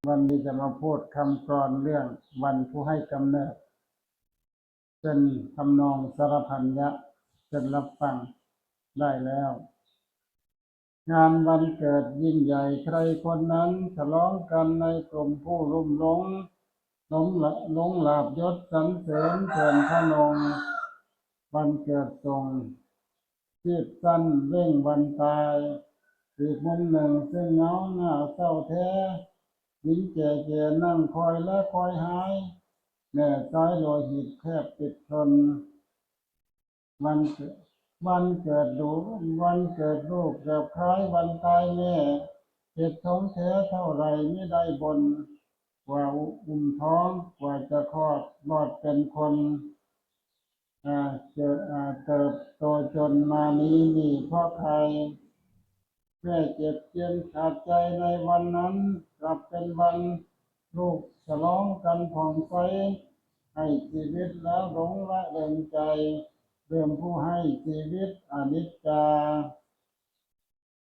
วันนี้จะมาพูดคำกลอนเรื่องวันผู้ให้กำเนิดเป็นทำนองสรพันยะจะรับฟังได้แล้ว งานวันเกิดยิ่งใหญ่ใครคนนั้นฉลองกันในกลุ่มผู้รุ่มหลงลาภยศสรรเสริญเชิญพระนงวันเกิดทรงชีพสั้นเร่งวันตายอีกมุมหนึ่งซึ่งเหงาหน้าเศร้าแท้หญิงแก่ๆนั่งคอยและคอยหายแม่ซ้ายโลหิตแทบติดทนวันเกิดวันเกิดลูกแบบคล้ายวันตายแม่เจ็บท้องแท้เท่าไรไม่ได้บนกว่าอุ้มท้องกว่าจะคลอดรอดเป็นคนเติบโตจนมานี้นี่เพราะใครแม่เจ็บเจียนขาดใจในวันนั้นกลับเป็นวันลูกฉลองกันผ่องใสให้ชีวิตแล้วหลงละเริงใจเรื่องผู้ให้ชีวิตอนิจจา